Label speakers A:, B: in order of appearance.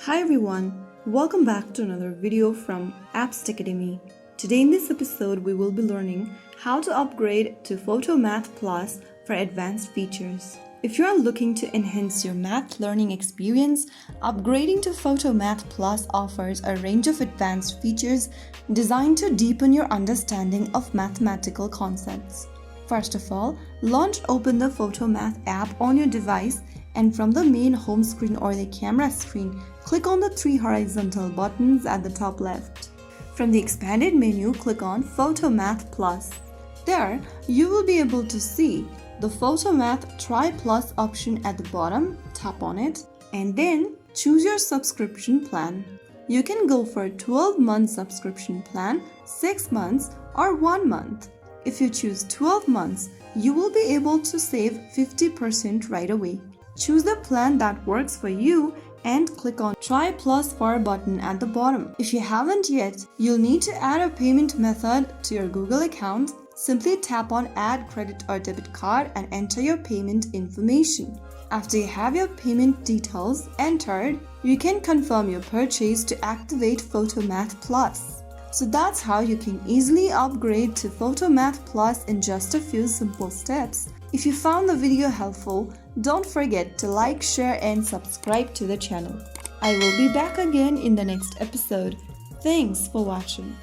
A: Hi everyone, welcome back to another video from Apps Academy. Today in this episode we will be learning how to upgrade to Photomath Plus for advanced features. If you are looking to enhance your math learning experience, upgrading to Photomath Plus offers a range of advanced features designed to deepen your understanding of mathematical concepts. First of all, open the Photomath app on your device, and from the main home screen or the camera screen, click on the three horizontal buttons at the top left. From the expanded menu, click on Photomath Plus. There, you will be able to see the Photomath Try Plus option at the bottom. Tap on it and then choose your subscription plan. You can go for a 12-month subscription plan, 6 months or 1 month. If you choose 12 months, you will be able to save 50% right away. Choose the plan that works for you and click on Try Plus for button at the bottom. If you haven't yet, you'll need to add a payment method to your Google account. Simply tap on Add Credit or Debit Card and enter your payment information. After you have your payment details entered, you can confirm your purchase to activate Photomath Plus. So that's how you can easily upgrade to Photomath Plus in just a few simple steps. If you found the video helpful, don't forget to like, share and subscribe to the channel. I will be back again in the next episode. Thanks for watching.